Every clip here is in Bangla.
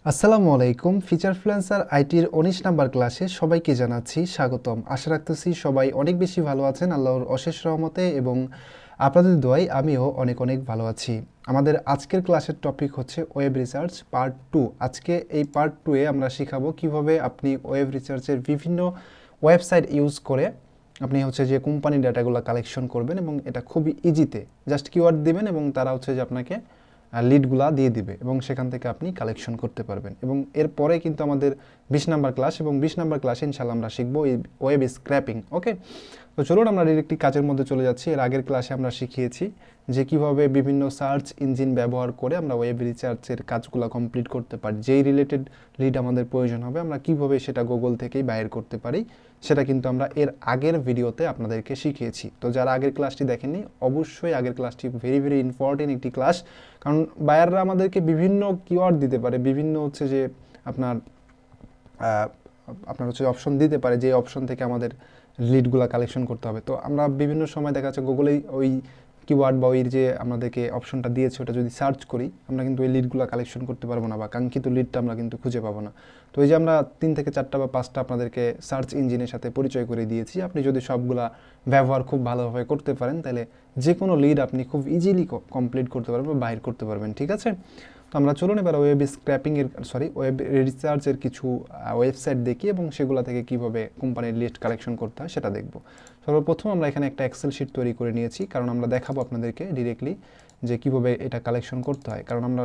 আসসালামু আলাইকুম। ফিচার ফ্লুয়েন্সার আইটির 19 নাম্বার ক্লাসে সবাইকে জানাচ্ছি স্বাগতম। আশা রাখতেছি সবাই অনেক বেশি ভালো আছেন আল্লাহর অশেষ রহমতে, এবং আপনাদের দোয়ায় আমিও অনেক অনেক ভালো আছি। আমাদের আজকের ক্লাসের টপিক হচ্ছে ওয়েব রিসার্চ পার্ট 2। আজকে এই পার্ট 2-এ আমরা শিখাবো কিভাবে আপনি ওয়েব রিসার্চের বিভিন্ন ওয়েবসাইট ইউজ করে আপনি হচ্ছে যে কোম্পানি ডাটাগুলো কালেকশন করবেন, এবং এটা খুবই ইজিতে জাস্ট কিওয়ার্ড দিবেন এবং তারা হচ্ছে যে আপনাকে লিডগুলা দিয়ে দিবে এবং সেখান থেকে আপনি কালেকশন করতে পারবেন। এবং এরপরে কিন্তু আমাদের 20 নাম্বার ক্লাস, এবং 20 নাম্বার ক্লাসে ইনশাল্লাহ আমরা শিখবো এই ওয়েব স্ক্র্যাপিং। ওকে, তো চলুন আমরা ডিরেক্টলি কাজের মধ্যে চলে যাচ্ছি। এর আগের ক্লাসে আমরা শিখিয়েছি যে কিভাবে বিভিন্ন সার্চ ইঞ্জিন ব্যবহার করে আমরা ওয়েব রিসার্চের কাজগুলো কমপ্লিট করতে পারি। যেই রিলেটেড লিড আমাদের প্রয়োজন হবে আমরা কিভাবে সেটা গুগল থেকেই বাইর করতে পারি, সেটা কিন্তু আমরা এর আগের ভিডিওতে আপনাদেরকে শিখিয়েছি। তো যারা আগের ক্লাসটি দেখেননি, অবশ্যই আগের ক্লাসটি ভেরি ভেরি ইম্পর্টেন্ট একটি ক্লাস, কারণ বায়াররা আমাদেরকে বিভিন্ন কিওয়ার্ড দিতে পারে, বিভিন্ন হচ্ছে যে আপনার আপনার হচ্ছে অপশন দিতে পারে, যে অপশন থেকে আমাদের লিডগুলো কালেকশন করতে হবে। তো আমরা বিভিন্ন সময় দেখা যাচ্ছে গুগলেই ওই কিওয়ার্ড বা ওই যে আমাদেরকে অপশনটা দিয়েছে ওটা যদি সার্চ করি, আমরা কিন্তু ওই লিডগুলো কালেকশন করতে পারবো না, বা কাঙ্ক্ষিত লিডটা আমরা কিন্তু খুঁজে পাবো না। তো এই যে আমরা 3 থেকে 4টা বা 5টা আপনাদেরকে সার্চ ইঞ্জিনের সাথে পরিচয় করে দিয়েছি। আপনি যদি সবগুলা ব্যবহার খুব ভালোভাবে করতে পারেন, তাহলে যে কোনো লিড আপনি খুব ইজিলি কমপ্লিট করতে পারবেন বা বাইর করতে পারবেন। ঠিক আছে, তো আমরা চলুন এবার ওয়েব স্ক্র্যাপিংয়ের ওয়েব রিসার্চের কিছু ওয়েবসাইট দেখি এবং সেগুলো থেকে কীভাবে কোম্পানির লিস্ট কালেকশন করতে হয় সেটা দেখব। সর্বপ্রথম আমরা এখানে একটা এক্সেল শিট তৈরি করে নিয়েছি, কারণ আমরা দেখাবো আপনাদেরকে ডিরেক্টলি যে কীভাবে এটা কালেকশন করতে হয়। কারণ আমরা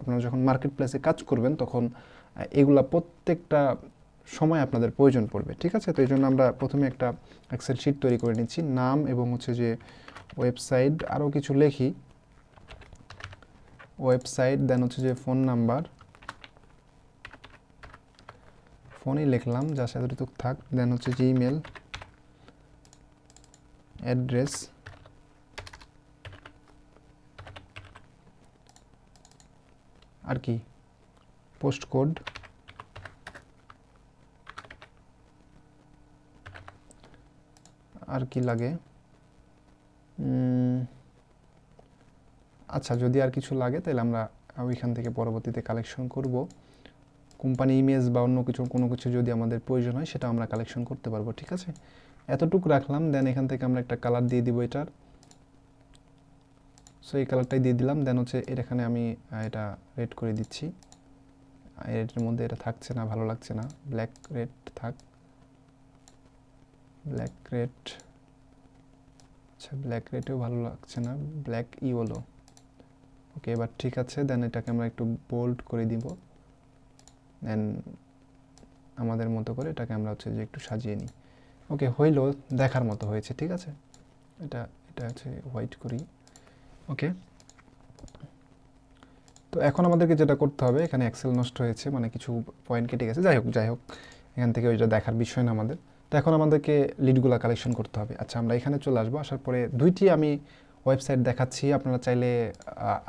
আপনারা যখন মার্কেট প্লেসে কাজ করবেন তখন এগুলা প্রত্যেকটা সময় আপনাদের প্রয়োজন পড়বে। ঠিক আছে, তো এই জন্য আমরা প্রথমে একটা এক্সেল শিট তৈরি করে নিচ্ছি। নাম এবং হচ্ছে যে ওয়েবসাইট আরও কিছু লিখি, ওয়েবসাইট, দেন হচ্ছে যে ফোন নাম্বার, ফোনই লিখলাম জাস্ট এতটুকু থাক, দেন হচ্ছে যে ইমেল অ্যাড্রেস, আর কি পোস্ট কোড, আর কি লাগে, আচ্ছা যদি আর কিছু লাগে তাহলে আমরা ওইখান থেকে পরবর্তীতে কালেকশন করব। কোম্পানি ইমেজ বা অন্য কোনো কিছু যদি আমাদের প্রয়োজন হয় সেটা আমরা কালেকশন করতে পারবো। ঠিক আছে, এতটুকু রাখলাম। দেন এখান থেকে আমরা একটা কালার দিয়ে দিব এটার, সো এই কালারটাই দিয়ে দিলাম। দেন হচ্ছে এখানে আমি এটা রেড করে দিচ্ছি, এর মধ্যে এটা থাকছে না, ভালো লাগছে না, ব্ল্যাক রেড থাক, ব্ল্যাক রেড, আচ্ছা ব্ল্যাক রেডেও ভালো লাগছে না, ব্ল্যাক ইয়েলো। ওকে, এবার ঠিক আছে। দেন এটাকে আমরা একটু বোল্ড করে দিব, দেন আমাদের মতো করে এটাকে আমরা হচ্ছে যে একটু সাজিয়ে নিই। ওকে, হইলো, দেখার মতো হয়েছে। ঠিক আছে, এটা হচ্ছে হোয়াইট করি। ওকে, তো এখন আমাদেরকে যেটা করতে হবে, এখানে এক্সেল নষ্ট হয়েছে, মানে কিছু পয়েন্ট কেটে গেছে, যাই হোক এখান থেকে ওইটা দেখার বিষয় না আমাদের। তো এখন আমাদেরকে লিডগুলো কালেকশন করতে হবে। আচ্ছা, আমরা এখানে চলে আসবো। আসার পরে 2টি আমি ওয়েবসাইট দেখাচ্ছি, আপনারা চাইলে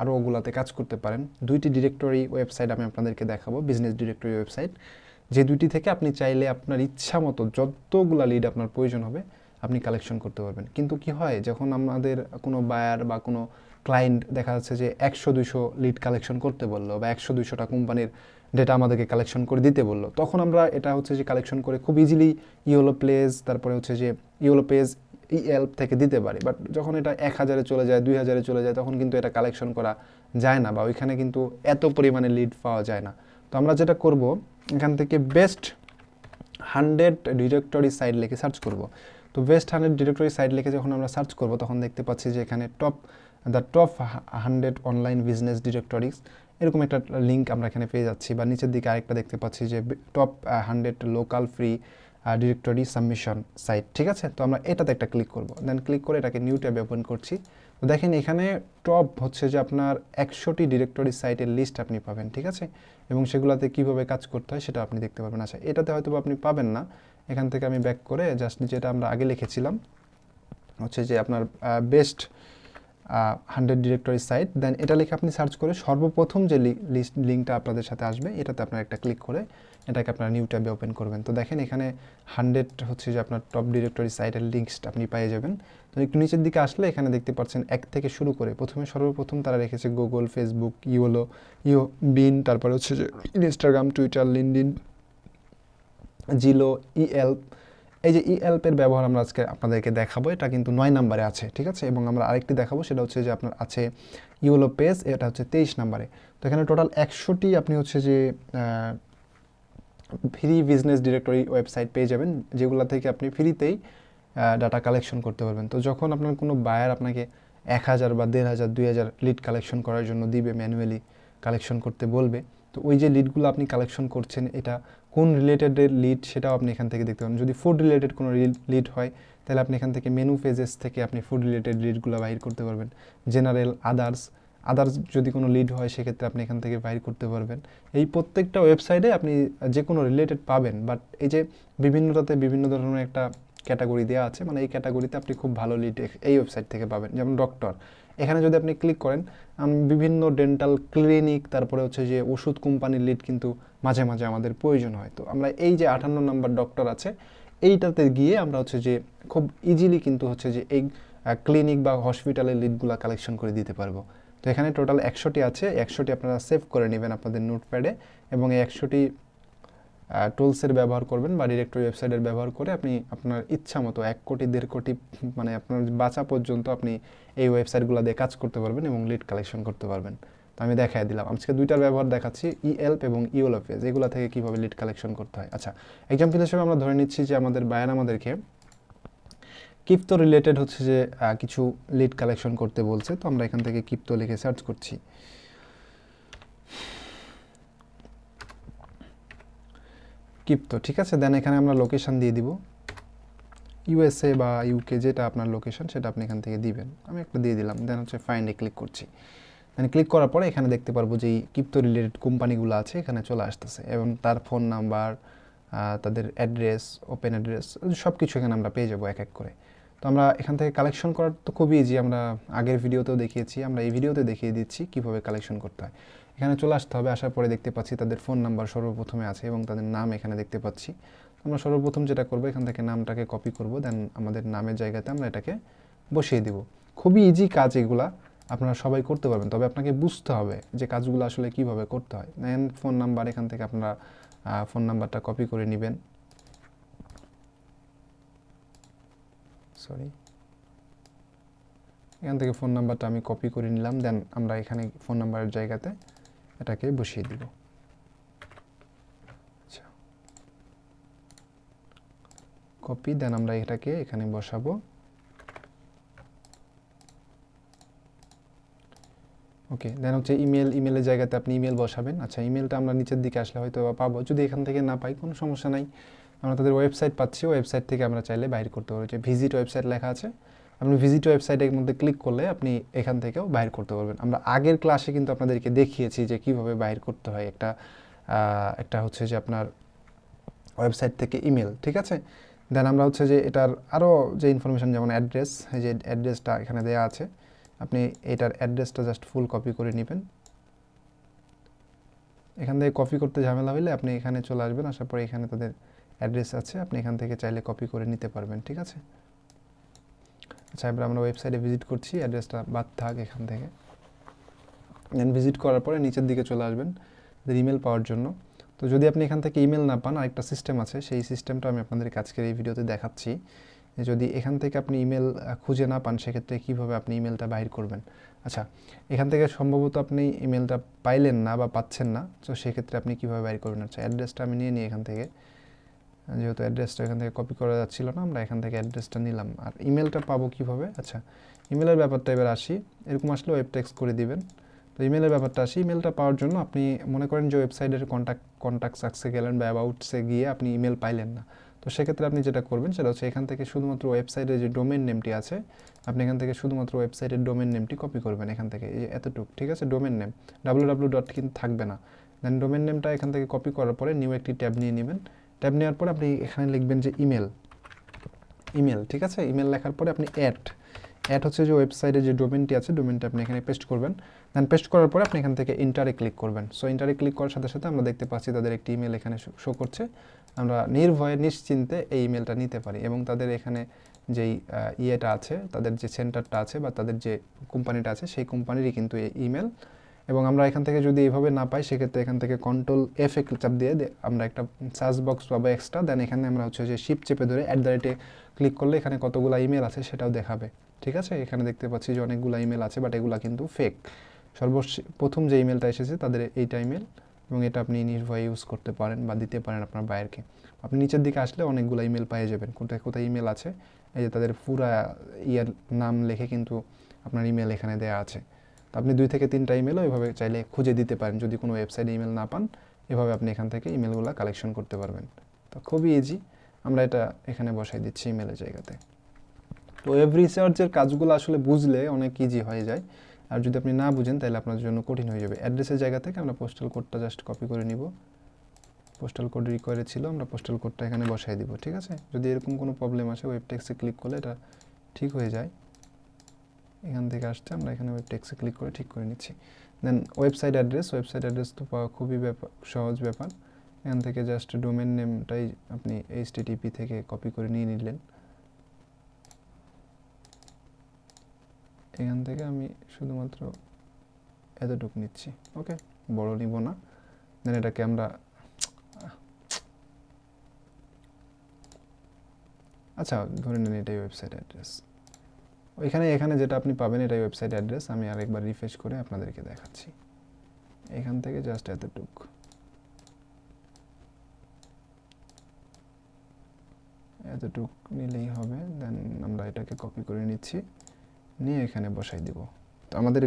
আরও ওগুলাতে কাজ করতে পারেন। 2টি ডিরেক্টরি ওয়েবসাইট আমি আপনাদেরকে দেখাবো, বিজনেস ডিরেক্টরি ওয়েবসাইট, যে 2টি থেকে আপনি চাইলে আপনার ইচ্ছা মতো যতগুলা লিড আপনার প্রয়োজন হবে আপনি কালেকশন করতে পারবেন। কিন্তু কি হয়, যখন আমাদের কোনো বায়ার বা কোনো ক্লায়েন্ট দেখা যাচ্ছে যে 100-200 লিড কালেকশন করতে বললো, বা 100-200টা কোম্পানির ডেটা আমাদেরকে কালেকশন করে দিতে বললো, তখন আমরা এটা হচ্ছে যে কালেকশন করে খুব ইজিলি ইয়েলো প্লেস, তারপরে হচ্ছে যে ইয়েলো পেজ, ইএলপ থেকে দিতে পারি। বাট যখন এটা 1000-এ চলে যায়, 2000-এ চলে যায়, তখন কিন্তু এটা কালেকশন করা যায় না, বা ওইখানে কিন্তু এত পরিমাণে লিড পাওয়া যায় না। তো আমরা যেটা করব, এখান থেকে বেস্ট 100 ডিরেক্টরি সাইট লিখে সার্চ করব। তো বেস্ট 100 ডিরেক্টরি সাইট লিখে যখন আমরা সার্চ করব, তখন দেখতে পাচ্ছি যে এখানে the top 100 online business directories, এরকম একটা লিঙ্ক আমরা এখানে পেয়ে যাচ্ছি। বা নিচের দিকে আরেকটা দেখতে পাচ্ছি যে top 100 local free directory submission site. ঠিক আছে, তো আমরা এটাতে একটা ক্লিক করব। দেন ক্লিক করে এটাকে নিউ ট্যাবে ওপেন করছি। তো দেখেন এখানে টপ হচ্ছে যে আপনার 100টি ডিরেক্টরি সাইটের লিস্ট আপনি পাবেন। ঠিক আছে, এবং সেগুলোতে কীভাবে কাজ করতে হয় সেটা আপনি দেখতে পারবেন। আচ্ছা, এটাতে হয়তো আপনি পাবেন না। এখান থেকে আমি ব্যাক করে জাস্ট যেটা আমরা আগে লিখেছিলাম হচ্ছে যে আপনার বেস্ট 100 ডিরেক্টরি সাইট, দেন এটা লিখে আপনি সার্চ করে সর্বপ্রথম যে লিঙ্কটা আপনাদের সাথে আসবে এটাতে আপনারা একটা ক্লিক করে এটাকে আপনারা নিউ ট্যাবে ওপেন করবেন। তো দেখেন এখানে 100 হচ্ছে যে আপনার টপ ডিরেক্টরি সাইটের লিঙ্কসটা আপনি পেয়ে যাবেন। তো একটু নিচের দিকে আসলে এখানে দেখতে পাচ্ছেন এক থেকে শুরু করে সর্বপ্রথম তারা রেখেছে গুগল, ফেসবুক, বিন, তারপরে হচ্ছে যে ইনস্টাগ্রাম, টুইটার, লিঙ্কডইন, জিলো, ইএলপ। এই যে ইএলপের ব্যবহার আমরা আজকে আপনাদেরকে দেখাবো, এটা কিন্তু 9 নম্বরে আছে, ঠিক আছে। এবং আমরা আরেকটি দেখাবো, সেটা হচ্ছে যে আপনার আছে ইউলো পেজ, এটা হচ্ছে 23 নম্বরে। তো এখানে টোটাল 100টি আপনি হচ্ছে যে ফ্রি বিজনেস ডিরেক্টরি ওয়েবসাইট পেয়ে যাবেন, যেগুলো থেকে আপনি ফ্রিতেই ডাটা কালেকশন করতে পারবেন। তো যখন আপনার কোনো বায়ার আপনাকে 1000 বা 1500, 2000 লিড কালেকশন করার জন্য দিবে, ম্যানুয়ালি কালেকশন করতে বলবে, তো ওই যে লিডগুলো আপনি কালেকশন করছেন এটা কোন রিলেটেডের লিড সেটাও আপনি এখান থেকে দেখতে পারেন। যদি ফুড রিলেটেড কোনো লিড হয় তাহলে আপনি এখান থেকে মেনু পেজেস থেকে আপনি ফুড রিলেটেড লিডগুলো বাইর করতে পারবেন। জেনারেল, আদার্স যদি কোনো লিড হয় সেক্ষেত্রে আপনি এখান থেকে বাইর করতে পারবেন। এই প্রত্যেকটা ওয়েবসাইটে আপনি যে কোনো রিলেটেড পাবেন, বাট এই যে বিভিন্নটাতে বিভিন্ন ধরনের একটা ক্যাটাগরি দেওয়া আছে, মানে এই ক্যাটাগরিতে আপনি খুব ভালো লিড এই ওয়েবসাইট থেকে পাবেন। যেমন ডক্টর, এখানে যদি আপনি ক্লিক করেন বিভিন্ন ডেন্টাল ক্লিনিক, তারপরে হচ্ছে যে ওষুধ কোম্পানির লিড কিন্তু মাঝে মাঝে আমাদের প্রয়োজন হয়। তো আমরা এই যে 58 নম্বর ডক্টর আছে এইটাতে গিয়ে আমরা হচ্ছে যে খুব ইজিলি কিন্তু হচ্ছে যে এই ক্লিনিক বা হসপিটালের লিডগুলো কালেকশন করে দিতে পারবো। তো এখানে টোটাল 100টি আছে, 100টি আপনারা সেভ করে নেবেন আপনাদের নোটপ্যাডে, এবং এই 100টি টুলসের ব্যবহার করবেন বা ডিরেক্টরি ওয়েবসাইটের ব্যবহার করে আপনি আপনার ইচ্ছা মতো 1 কোটি 1.5 কোটি মানে আপনার বাঁচা পর্যন্ত আপনি এই ওয়েবসাইটগুলো দিয়ে কাজ করতে পারবেন এবং লিড কালেকশন করতে পারবেন। তো আমি দেখাই দিলাম, আজকে দুইটার ব্যবহার দেখাচ্ছি, ইএলপ এবং ইওলো পেজ, এগুলো থেকে কীভাবে লিড কালেকশন করতে হয়। আচ্ছা, এক্সাম্পল হিসেবে আমরা ধরে নিচ্ছি যে আমাদের বায়ার আমাদেরকে ক্রিপ্টো রিলেটেড হচ্ছে যে কিছু লিড কালেকশন করতে বলছে। তো আমরা এখান থেকে ক্রিপ্টো লিখে সার্চ করছি, ক্রিপ্টো, ঠিক আছে। দেন এখানে আমরা লোকেশন দিয়ে দিব, ইউএসএ বা ইউকে, যেটা আপনার লোকেশন সেটা আপনি এখান থেকে দিবেন। আমি একটা দিয়ে দিলাম, দেন হচ্ছে ফাইন্ডে ক্লিক করছি। দেন ক্লিক করার পরে এখানে দেখতে পারবো যে এই ক্রিপ্টো রিলেটেড কোম্পানিগুলো আছে এখানে চলে আসতেছে, এবং তার ফোন নাম্বার, তাদের অ্যাড্রেস, ওপেন অ্যাড্রেস, সব কিছু এখানে আমরা পেয়ে যাবো এক এক করে। তো আমরা এখান থেকে কালেকশন করার তো খুবই ইজি, আমরা আগের ভিডিওতেও দেখিয়েছি, আমরা এই ভিডিওতে দেখিয়ে দিচ্ছি কীভাবে কালেকশন করতে হয়। এখানে চলে আসতে হবে, আসার পরে দেখতে পাচ্ছি তাদের ফোন নাম্বার সর্বপ্রথমে আছে এবং তাদের নাম এখানে দেখতে পাচ্ছি। আমরা সর্বপ্রথম যেটা করবো এখান থেকে নামটাকে কপি করব, দেন আমাদের নামের জায়গাতে আমরা এটাকে বসিয়ে দিব। খুবই ইজি কাজ, এগুলা আপনারা সবাই করতে পারবেন, তবে আপনাকে বুঝতে হবে যে কাজগুলো আসলে কিভাবে করতে হয়। দেন ফোন নাম্বার, এখান থেকে আপনারা ফোন নাম্বারটা কপি করে নেবেন, এখান থেকে ফোন নাম্বারটা আমি কপি করে নিলাম। দেন আমরা এখানে ফোন নাম্বারের জায়গাতে এটাকে বসিয়ে দিব। আচ্ছা, কপি, দেন আমরা এটাকে এখানে বসাবো। ওকে, দেন হচ্ছে ইমেলের জায়গাতে আপনি ইমেল বসাবেন। আচ্ছা, ইমেলটা আমরা নিচের দিকে আসলে হয়তো পাবো, যদি এখান থেকে না পাই কোনো সমস্যা নাই, আমরা তাদের ওয়েবসাইট পাচ্ছি, ওয়েবসাইট থেকে আমরা চাইলে বাইর করতে পারবো। যে ভিজিট ওয়েবসাইট লেখা আছে, আপনি ভিজিট ওয়েবসাইটের মধ্যে ক্লিক করলে আপনি এখান থেকেও বাইর করতে পারবেন। আমরা আগের ক্লাসে কিন্তু আপনাদেরকে দেখিয়েছি যে কীভাবে বাইর করতে হয় একটা হচ্ছে যে আপনার ওয়েবসাইট থেকে ইমেল, ঠিক আছে। দেন আমরা হচ্ছে যে এটার আরও যে ইনফরমেশান, যেমন অ্যাড্রেস, এই যে অ্যাড্রেসটা এখানে দেওয়া আছে, আপনি এটার অ্যাড্রেসটা জাস্ট ফুল কপি করে নেবেন। এখান থেকে কপি করতে ঝামেলা হলে আপনি এখানে চলে আসবেন, আসার পরে এখানে তাদের অ্যাড্রেস আছে, আপনি এখান থেকে চাইলে কপি করে নিতে পারবেন, ঠিক আছে। আচ্ছা, এবার আমরা ওয়েবসাইটে ভিজিট করছি, অ্যাড্রেসটা বাদ থাক এখান থেকে। দেন ভিজিট করার পরে নিচের দিকে চলে আসবেন তাদের ইমেল পাওয়ার জন্য। তো যদি আপনি এখান থেকে ইমেল না পান, আরেকটা সিস্টেম আছে, সেই সিস্টেমটা আমি আপনাদেরকে আজকের এই ভিডিওতে দেখাচ্ছি। যদি এখান থেকে আপনি ইমেল খুঁজে না পান, সেক্ষেত্রে কীভাবে আপনি ইমেলটা বাইর করবেন। আচ্ছা, এখান থেকে সম্ভবত আপনি ইমেলটা পাইলেন না বা পাচ্ছেন না, তো সেক্ষেত্রে আপনি কীভাবে বাইর করবেন। আচ্ছা, অ্যাড্রেসটা আমি নিয়ে নিই এখান থেকে, যেহেতু অ্যাড্রেসটা এখান থেকে কপি করা যাচ্ছিল না, আমরা এখান থেকে অ্যাড্রেসটা নিলাম। আর ইমেলটা পাবো কীভাবে? আচ্ছা, ইমেলের ব্যাপারটা এবার আসি, এরকম আসলে ওয়েব টেক্সট করে দিবেন। তো ইমেলের ব্যাপারটা আসি, ইমেলটা পাওয়ার জন্য আপনি মনে করেন যে ওয়েবসাইটের কন্ট্যাক্ট সাকসে গেলেন বা অ্যাবাউটসে গিয়ে আপনি ইমেল পাইলেন না, তো সেক্ষেত্রে আপনি যেটা করবেন সেটা হচ্ছে এখান থেকে শুধুমাত্র ওয়েবসাইটের যে ডোমেন নেমটি আছে, আপনি এখান থেকে শুধুমাত্র ওয়েবসাইটের ডোমেন নেমটি কপি করবেন এখান থেকে, এই এতটুকু, ঠিক আছে। Domain name www. কিন্তু থাকবে না। দেন ডোমেন নেমটা এখান থেকে কপি করার পরে নিউ একটি ট্যাব নিয়ে নেবেন। ট্যাব নেওয়ার পরে আপনি এখানে লিখবেন যে ইমেল, ঠিক আছে। ইমেল লেখার পরে আপনি অ্যাড হচ্ছে যে ওয়েবসাইটে যে ডোমেনটি আছে, ডোমেনটা আপনি এখানে পেস্ট করবেন। দেন পেস্ট করার পরে আপনি এখান থেকে ইন্টারে ক্লিক করবেন। সো ইন্টারে ক্লিক করার সাথে সাথে আমরা দেখতে পাচ্ছি তাদের একটি ইমেল এখানে শো করছে। আমরা নির্ভয়ে নিশ্চিন্তে এই ইমেলটা নিতে পারি এবং তাদের এখানে যেই ইয়েটা আছে, তাদের যে সেন্টারটা আছে বা তাদের যে কোম্পানিটা আছে, সেই কোম্পানিরই কিন্তু এই ইমেল। এবং আমরা এখান থেকে যদি এইভাবে না পাই, সেক্ষেত্রে এখান থেকে কন্ট্রোল এফ চাপ দিয়ে আমরা একটা সার্চ বক্স পাবো এক্সট্রা। দেন এখানে আমরা হচ্ছে যে শিপ চেপে ধরে @ ক্লিক করলে এখানে কতগুলো ইমেল আছে সেটাও দেখাবে। ঠিক আছে, এখানে দেখতে পাচ্ছি যে অনেকগুলো ইমেল আছে, বাট এগুলো কিন্তু ফেক। প্রথম যে ইমেলটা এসেছে তাদের এইটা ইমেল, এবং এটা আপনি নির্ভয়ে ইউজ করতে পারেন বা দিতে পারেন আপনার বায়ারকে। আপনি নিচের দিকে আসলে অনেকগুলো ইমেল পেয়ে যাবেন, কোথায় কোথায় ইমেল আছে। এই যে তাদের পুরা ইয়ার নাম লিখে কিন্তু আপনার ইমেল এখানে দেওয়া আছে। তো আপনি 2 থেকে 3টা ইমেলও এভাবে চাইলে খুঁজে দিতে পারেন। যদি কোনো ওয়েবসাইটে ইমেল না পান, এভাবে আপনি এখান থেকে ইমেলগুলো কালেকশন করতে পারবেন। তো খুবই ইজি, আমরা এটা এখানে বসাই দিচ্ছি ইমেলের জায়গাতে। তো ওয়েব রিসার্চের কাজগুলো আসলে বুঝলে অনেক ইজি হয়ে যায়, আর যদি আপনি না বুঝেন তাহলে আপনার জন্য কঠিন হয়ে যাবে। অ্যাড্রেসের জায়গা থেকে আমরা পোস্টাল কোডটা জাস্ট কপি করে নিব। পোস্টাল কোড রিকোয়ারে ছিল, আমরা পোস্টাল কোডটা এখানে বসাই দিব। ঠিক আছে, যদি এরকম কোনো প্রবলেম আসে ওয়েব টেক্সটে ক্লিক করলে এটা ঠিক হয়ে যায়। এখান থেকে আসছে, আমরা এখানে ওয়েব টেক্সটে ক্লিক করে ঠিক করে নিচ্ছি। দেন ওয়েবসাইট অ্যাড্রেস তো পাওয়া খুবই সহজ ব্যাপার। এখান থেকে জাস্ট ডোমেন নেমটাই আপনি HTTP থেকে কপি করে নিয়ে নিলেন। এখান থেকে আমি শুধুমাত্র এতটুকু নিচ্ছি, ওকে, বড় নিব না। দেন এটাকে আমরা আচ্ছা ধরে নেন এটাই ওয়েবসাইট অ্যাড্রেস। এখানে যেটা আপনি পাবেন এটাই ওয়েবসাইট অ্যাড্রেস। আমি আরেকবার রিফ্রেশ করে আপনাদেরকে দেখাচ্ছি। এখান থেকে জাস্ট এতটুক নিলেই হবে। দেন আমরা এটাকে কপি করে নিচ্ছি, নিয়ে এখানে বসাই দিব। তো আমাদের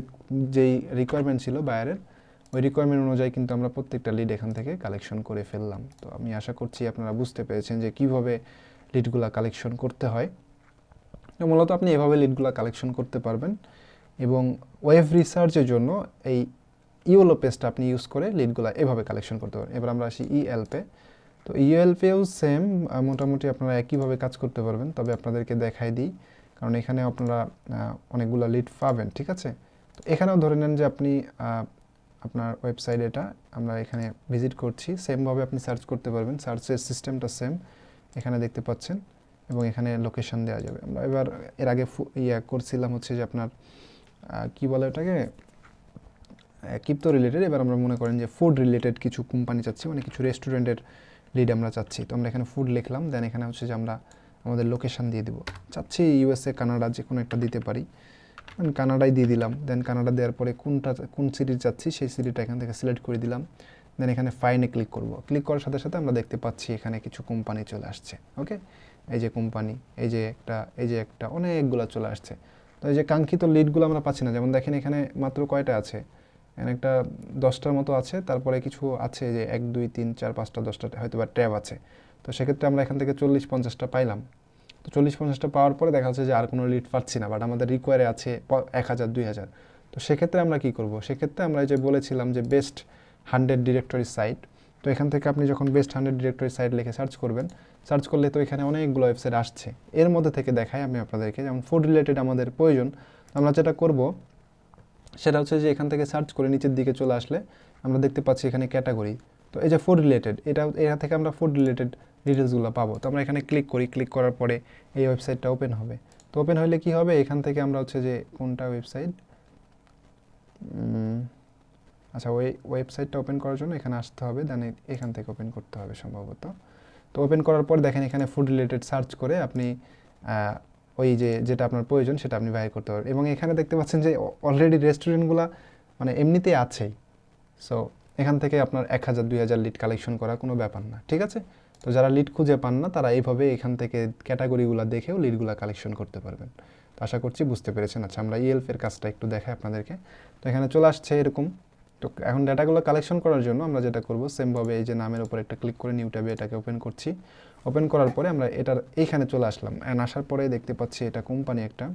যেই রিকোয়ারমেন্ট ছিল বায়ারের, ওই রিকোয়ারমেন্ট অনুযায়ী কিন্তু আমরা প্রত্যেকটা লিড এখান থেকে কালেকশন করে ফেললাম। তো আমি আশা করছি আপনারা বুঝতে পেরেছেন যে কীভাবে লিডগুলা কালেকশন করতে হয়। তো মূলত আপনি এভাবে লিডগুলা কালেকশন করতে পারবেন, এবং ওয়েব রিসার্চের জন্য এই ইওলো পেজটা আপনি ইউজ করে লিডগুলা এভাবে কালেকশন করতে পারেন। এবার আমরা আসি ইএলপে। তো ইএলপেও সেম, মোটামুটি আপনারা একইভাবে কাজ করতে পারবেন, তবে আপনাদেরকে দেখাই দিই, কারণ এখানে আপনারা অনেকগুলো লিড পাবেন। ঠিক আছে, তো এখানেও ধরে নেন যে আপনি আপনার ওয়েবসাইট, এটা আমরা এখানে ভিজিট করছি, সেমভাবে আপনি সার্চ করতে পারবেন। সার্চের সিস্টেমটা সেম, এখানে দেখতে পাচ্ছেন, এবং এখানে লোকেশন দেওয়া যাবে। আমরা এবার এর আগে করছিলাম হচ্ছে যে আপনার কি বলে ওটাকে, ক্রিপ্টো রিলেটেড। এবার আমরা মনে করেন যে ফুড রিলেটেড কিছু কোম্পানি চাচ্ছি, মানে কিছু রেস্টুরেন্টের লিড আমরা চাচ্ছি। তো আমরা এখানে ফুড লিখলাম, দেন এখানে হচ্ছে যে আমরা আমাদের লোকেশন দিয়ে দিব। চাচ্ছি USA, কানাডা, যে কোনো একটা দিতে পারি। কানাডাই দিয়ে দিলাম। দেন কানাডা দেওয়ার পরে কোন সিটি চাচ্ছি সেই সিটিটা এখান থেকে সিলেক্ট করে দিলাম। দেন এখানে ফাইনে ক্লিক করব। ক্লিক করার সাথে সাথে আমরা দেখতে পাচ্ছি এখানে কিছু কোম্পানি চলে আসছে। ওকে, এই যে কোম্পানি, এই যে একটা অনেকগুলো চলে আসছে। তো এই যে কাঙ্ক্ষিত লিডগুলো আমরা পাচ্ছি না। যেমন দেখেন এখানে মাত্র কয়টা আছে, এখানে একটা 10টার মতো আছে, তারপরে কিছু আছে যে 1 2 3 4 5টা 10টা হয়তো বা ট্যাব আছে। তো সেক্ষেত্রে আমরা এখান থেকে 40-50টা পাইলাম। তো 40-50টা পাওয়ার পরে দেখা যাচ্ছে যে আর কোনো লিড পাচ্ছি না, বাট আমাদের রিকোয়ারে আছে 1000-2000। তো সেক্ষেত্রে আমরা কি করব? সেক্ষেত্রে আমরা এই যে বলেছিলাম যে বেস্ট 100 ডিরেক্টরি সাইট। তো এখান থেকে আপনি যখন বেস্ট 100 ডিরেক্টরি সাইট লিখে সার্চ করবেন, সার্চ করলে তো এখানে অনেকগুলো ওয়েবসাইট আসছে। এর মধ্যে থেকে দেখাই আমি আপনাদেরকে, যেমন ফুড রিলেটেড আমাদের প্রয়োজন। আমরা যেটা করব সেটা হচ্ছে যে এখান থেকে সার্চ করে নিচের দিকে চলে আসলে আমরা দেখতে পাচ্ছি এখানে ক্যাটাগরি। তো এই যে ফুড রিলেটেড, এটা থেকে আমরা ফুড রিলেটেড ডিটেলসগুলো পাবো। তো আমরা এখানে ক্লিক করি, ক্লিক করার পরে এই ওয়েবসাইটটা ওপেন হবে। তো ওপেন হলে কি হবে, এখান থেকে আমরা হচ্ছে যে কোনটা ওয়েবসাইট, আচ্ছা ওই ওয়েবসাইটটা ওপেন করার জন্য এখানে আসতে হবে, দেন এখান থেকে ওপেন করতে হবে সম্ভবত। তো ওপেন করার পর দেখেন এখানে ফুড রিলেটেড সার্চ করে আপনি ওই যেটা আপনার প্রয়োজন সেটা আপনি বাইর করতে পারবেন। এবং এখানে দেখতে পাচ্ছেন যে অলরেডি রেস্টুরেন্টগুলো মানে এমনিতেই আছেই। সো এখান থেকে আপনার 1000-2000 লিড কালেকশন করা কোনো ব্যাপার না। ঠিক আছে, তো যারা লিড খুঁজে পান না তারা এইভাবে এখান থেকে ক্যাটাগরিগুলো দেখেও লিডগুলো কালেকশন করতে পারবেন। তো আশা করছি বুঝতে পেরেছেন। আচ্ছা আমরা ইএলপের কাজটা একটু দেখাই আপনাদেরকে। তো এখানে চলে আসছে এরকম। তো এখন ডাটাগুলো কালেকশন করার জন্য আমরা যেটা করব, সেমভাবে এই যে নামের উপর একটা ক্লিক করে নিউ ট্যাবে এটাকে ওপেন করছি। ওপেন করার পরে আমরা এটার এইখানে চলে আসলাম। অ্যান্ড আসার পরে দেখতে পাচ্ছি এটা কোম্পানি একটা,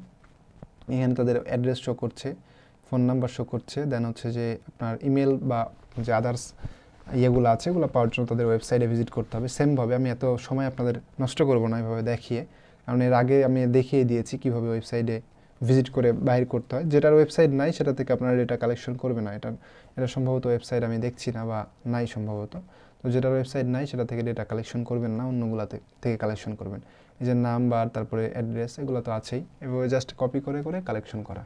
এখানে তাদের অ্যাড্রেস শো করছে, ফোন নাম্বার শো করছে। দেন হচ্ছে যে আপনার ইমেল বা যে আদার্স ইয়েগুলো আছে এগুলো পাওয়ার জন্য তাদের ওয়েবসাইটে ভিজিট করতে হবে। সেমভাবে আমি এত সময় আপনাদের নষ্ট করব না এভাবে দেখিয়ে, কারণ এর আগে আমি দেখিয়ে দিয়েছি কীভাবে ওয়েবসাইটে ভিজিট করে বাইর করতে হয়। যেটার ওয়েবসাইট নাই সেটা থেকে আপনারা ডেটা কালেকশন করবে না, এটা সম্ভবত ওয়েবসাইট আমি দেখছি না বা নাই সম্ভবত। তো যেটার ওয়েবসাইট নাই সেটা থেকে ডেটা কালেকশন করবেন না, অন্যগুলা থেকে কালেকশন করবেন। এই যে নাম্বার, তারপরে অ্যাড্রেস, এগুলো তো আছেই, এভাবে জাস্ট কপি করে করে কালেকশন করা।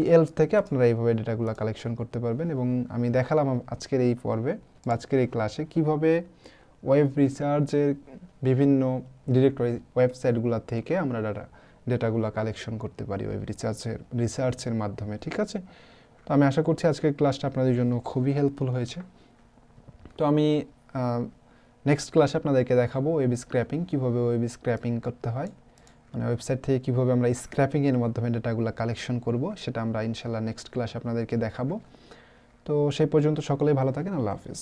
ELF থেকে আপনারা এইভাবে ডেটাগুলো কালেকশন করতে পারবেন। এবং আমি দেখালাম আজকের এই পর্বে বা আজকের এই ক্লাসে কীভাবে ওয়েব রিসার্চের বিভিন্ন ডিরেক্টরি ওয়েবসাইটগুলো থেকে আমরা ডেটাগুলো কালেকশন করতে পারি ওয়েব রিসার্চের মাধ্যমে। ঠিক আছে, তো আমি আশা করছি আজকের ক্লাসটা আপনাদের জন্য খুবই হেল্পফুল হয়েছে। তো আমি নেক্সট ক্লাসে আপনাদেরকে দেখাবো ওয়েব স্ক্র্যাপিং, কীভাবে ওয়েব স্ক্র্যাপিং করতে হয়, মানে ওয়েবসাইট থেকে কীভাবে আমরা স্ক্র্যাপিংয়ের মাধ্যমে ডেটাগুলো কালেকশন করব, সেটা আমরা ইনশাল্লাহ নেক্সট ক্লাসে আপনাদেরকে দেখাবো। তো সেই পর্যন্ত সকলেই ভালো থাকেন, আল্লাহ হাফিজ।